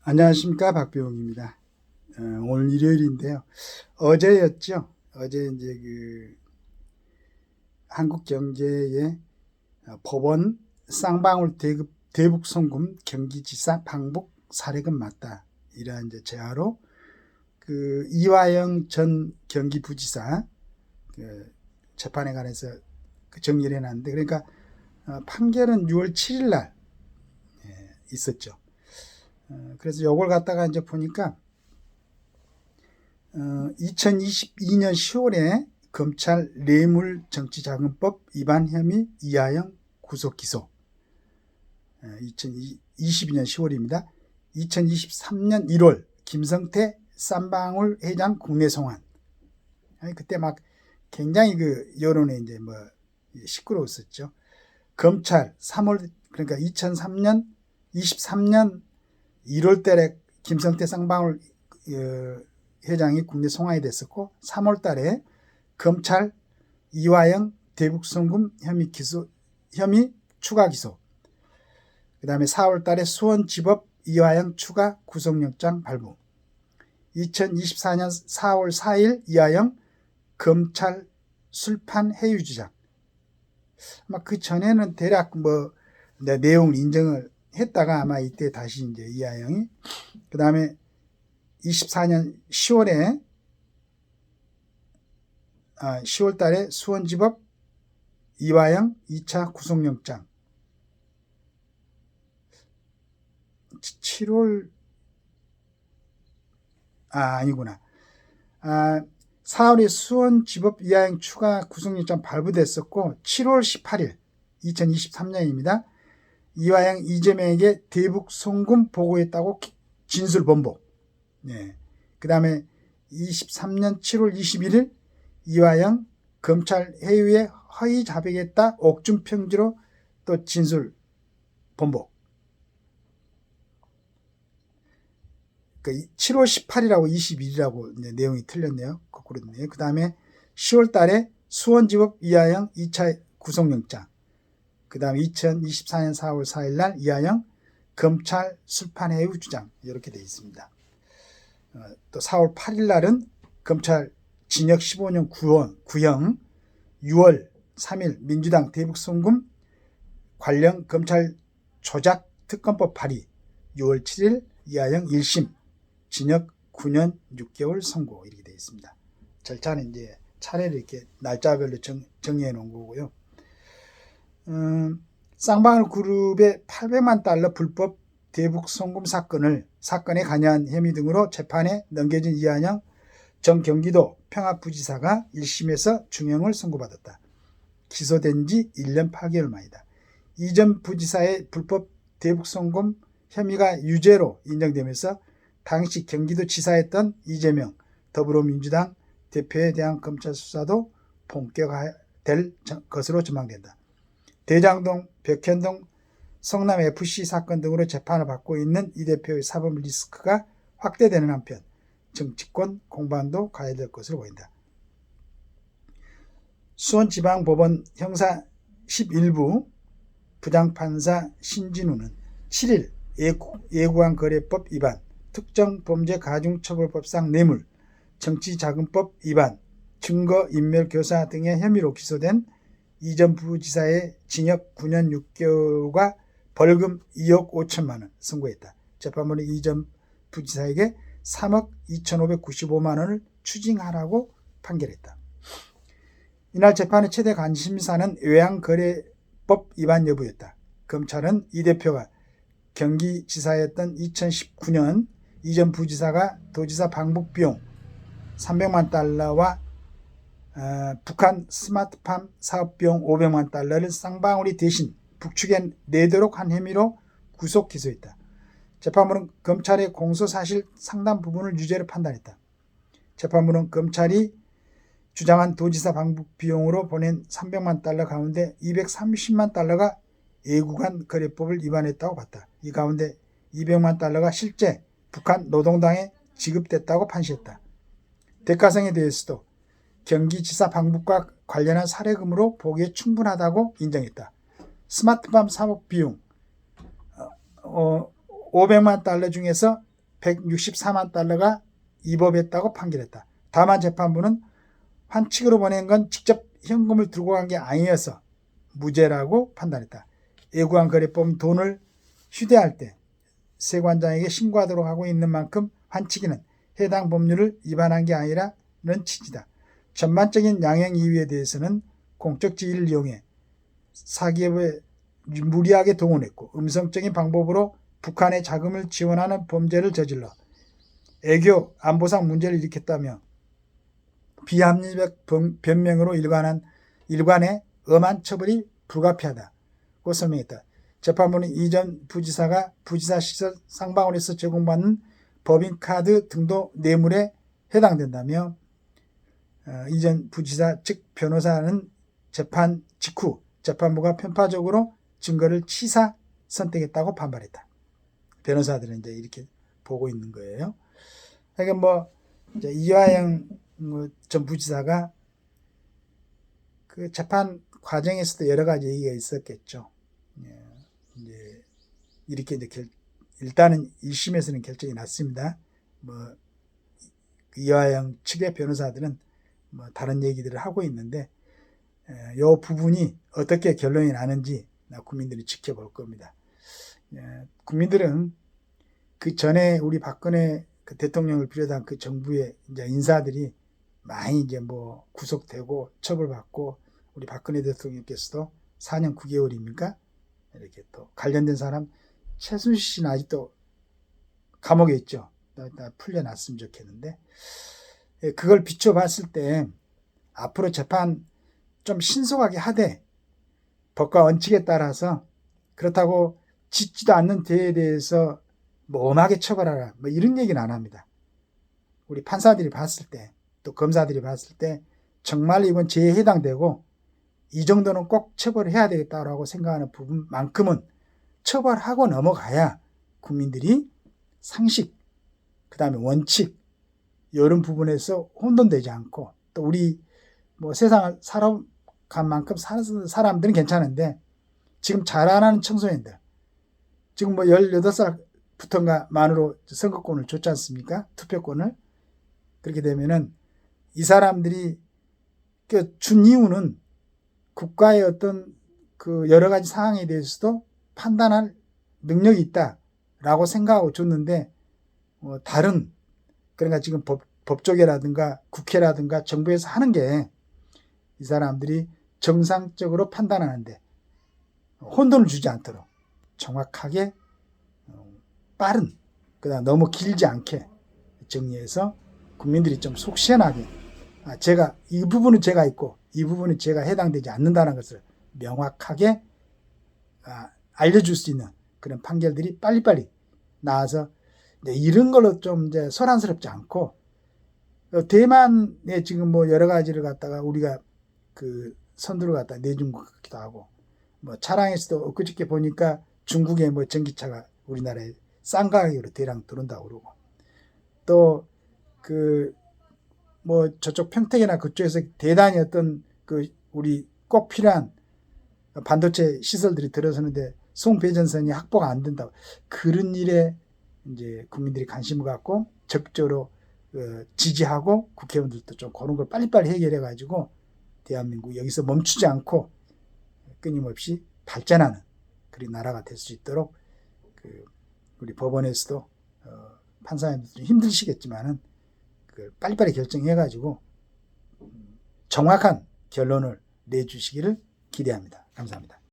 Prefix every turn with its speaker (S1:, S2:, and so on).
S1: 안녕하십니까, 박병욱입니다. 오늘 일요일인데요. 어제였죠. 어제 이제 한국 경제의 법원 쌍방울 대북 송금 경기지사 방북 사례금 맞다, 이러한 이제 제하로 이화영 전 경기부지사 재판에 관해서 정리를 해놨는데, 그러니까 판결은 6월 7일 날 있었죠. 그래서 요걸 갖다가 이제 보니까 2022년 10월에 검찰 뇌물정치자금법 위반 혐의 이하영 구속기소, 2022년 10월입니다. 2023년 1월 김성태 쌈방울 회장 국내 송환. 그때 막 굉장히 여론에 이제 시끄러웠었죠. 검찰 3월, 그러니까 2023년 1월 달에 김성태 쌍방울 회장이 국내 송환이 됐었고, 3월 달에 검찰 이화영 대북 송금 혐의 추가 기소. 그 다음에 4월 달에 수원지법 이화영 추가 구속영장 발부. 2024년 4월 4일 이화영 검찰 술판 해유 주장. 아마 그 전에는 대략 내용을 인정을 했다가 아마 이때 다시 이제 이하영이, 그 다음에 24년 10월 달에 수원지법 이화영 2차 구속영장. 7월, 아니구나. 4월에 수원지법 이하영 추가 구속영장 발부됐었고, 7월 18일 2023년입니다. 이화영 이재명에게 대북 송금 보고했다고 진술 번복. 그 다음에 23년 7월 21일 이화영 검찰 회유에 허위 자백했다 옥중 평지로 또 진술 번복. 7월 18일하고 21일하고 내용이 틀렸네요. 거꾸로 됐네요. 그 다음에 10월 달에 수원지법 이화영 2차 구속영장. 그 다음에 2024년 4월 4일 날 이하영 검찰 술판 해유 주장, 이렇게 되어 있습니다. 또 4월 8일 날은 검찰 징역 15년 구형, 6월 3일 민주당 대북 송금 관련 검찰 조작 특검법 발의, 6월 7일 이하영 1심 징역 9년 6개월 선고, 이렇게 되어 있습니다. 절차는 이제 차례로 이렇게 날짜별로 정리해 놓은 거고요. 쌍방울 그룹의 800만 달러 불법 대북 송금 사건에 관여한 혐의 등으로 재판에 넘겨진 이하영 전 경기도 평화부지사가 1심에서 중형을 선고받았다. 기소된 지 1년 8개월 만이다. 이 전 부지사의 불법 대북 송금 혐의가 유죄로 인정되면서 당시 경기도지사였던 이재명 더불어민주당 대표에 대한 검찰 수사도 본격화될 것으로 전망된다. 대장동, 벽현동, 성남FC 사건 등으로 재판을 받고 있는 이 대표의 사법 리스크가 확대되는 한편 정치권 공방도 가해될 것으로 보인다. 수원지방법원 형사 11부 부장판사 신진우는 7일 예구간거래법 위반, 특정범죄가중처벌법상 뇌물, 정치자금법 위반, 증거인멸교사 등의 혐의로 기소된 이 전 부지사의 징역 9년 6개월과 벌금 2억 5천만 원 선고했다. 재판부는 이 전 부지사에게 3억 2,595만 원을 추징하라고 판결했다. 이날 재판의 최대 관심사는 외환거래법 위반 여부였다. 검찰은 이 대표가 경기지사였던 2019년 이 전 부지사가 도지사 방북 비용 300만 달러와 북한 스마트팜 사업비용 500만 달러를 쌍방울이 대신 북측에 내도록 한 혐의로 구속 기소했다. 재판부는 검찰의 공소사실 상당 부분을 유죄로 판단했다. 재판부는 검찰이 주장한 도지사 방북 비용으로 보낸 300만 달러 가운데 230만 달러가 예구간 거래법을 위반했다고 봤다. 이 가운데 200만 달러가 실제 북한 노동당에 지급됐다고 판시했다. 대가성에 대해서도 경기지사 방북과 관련한 사례금으로 보기에 충분하다고 인정했다. 스마트팜 사업 비용 500만 달러 중에서 164만 달러가 위법했다고 판결했다. 다만 재판부는 환칙으로 보낸 건 직접 현금을 들고 간 게 아니어서 무죄라고 판단했다. 애구한거래법은 돈을 휴대할 때 세관장에게 신고하도록 하고 있는 만큼 환칙에는 해당 법률을 위반한 게 아니라는 취지다. 전반적인 양형 이유에 대해서는 공적 지위를 이용해 사기업에 무리하게 동원했고 음성적인 방법으로 북한의 자금을 지원하는 범죄를 저질러 애교 안보상 문제를 일으켰다며 비합리적 변명으로 일관의 엄한 처벌이 불가피하다고 설명했다. 재판부는 이전 부지사가 부지사 시설 상방원에서 제공받는 법인카드 등도 뇌물에 해당된다며 이전 부지사 측 변호사는 재판 직후 재판부가 편파적으로 증거를 치사 선택했다고 반발했다. 변호사들은 이제 이렇게 보고 있는 거예요. 그러니까 뭐 이제 이화영 전 부지사가 그 재판 과정에서도 여러 가지 얘기가 있었겠죠. 이제 이렇게 이제 일단은 1심에서는 결정이 났습니다. 뭐 이화영 측의 변호사들은 뭐 다른 얘기들을 하고 있는데 이 부분이 어떻게 결론이 나는지 국민들이 지켜볼 겁니다. 국민들은 그 전에 우리 박근혜 그 대통령을 비롯한 그 정부의 이제 인사들이 많이 이제 뭐 구속되고 처벌받고 우리 박근혜 대통령께서도 4년 9개월입니까? 이렇게 또 관련된 사람 최순실 씨는 아직도 감옥에 있죠. 풀려났으면 좋겠는데 그걸 비춰봤을 때 앞으로 재판 좀 신속하게 하되 법과 원칙에 따라서 그렇다고 짓지도 않는 죄에 대해서 뭐 엄하게 처벌하라 뭐 이런 얘기는 안 합니다. 우리 판사들이 봤을 때 또 검사들이 봤을 때 정말 이건 죄에 해당되고 이 정도는 꼭 처벌을 해야 되겠다라고 생각하는 부분만큼은 처벌하고 넘어가야 국민들이 상식 그 다음에 원칙 이런 부분에서 혼돈되지 않고 또 우리 뭐 세상을 살아간 만큼 사는 사람들은 괜찮은데 지금 자라나는 청소년들 지금 뭐 18살부터인가 만으로 선거권을 줬지 않습니까? 투표권을. 그렇게 되면은 이 사람들이 준 이유는 국가의 어떤 그 여러 가지 상황에 대해서도 판단할 능력이 있다라고 생각하고 줬는데 다른 그러니까 지금 법조계라든가 국회라든가 정부에서 하는 게 이 사람들이 정상적으로 판단하는데 혼돈을 주지 않도록 정확하게 빠른 그다음 너무 길지 않게 정리해서 국민들이 좀 속 시원하게 제가 이 부분은 제가 있고 이 부분은 제가 해당되지 않는다는 것을 명확하게 알려줄 수 있는 그런 판결들이 빨리빨리 나와서 이런 걸로 좀 이제 소란스럽지 않고 대만에 지금 뭐 여러 가지를 갖다가 우리가 그 선두를 갖다 내준 것 같기도 하고 뭐 차량에서도 엊그저께 보니까 중국의 뭐 전기차가 우리나라에 싼 가격으로 대량 들어온다고 그러고 또 그 뭐 저쪽 평택이나 그쪽에서 대단히 어떤 그 우리 꼭 필요한 반도체 시설들이 들어서는데 송배전선이 확보가 안 된다고 그런 일에 이제 국민들이 관심을 갖고 적극적으로 지지하고 국회의원들도 좀 그런 걸 빨리빨리 해결해 가지고 대한민국 여기서 멈추지 않고 끊임없이 발전하는 그런 나라가 될 수 있도록 우리 법원에서도 판사님들이 힘드시겠지만은 빨리빨리 결정해 가지고 정확한 결론을 내주시기를 기대합니다. 감사합니다.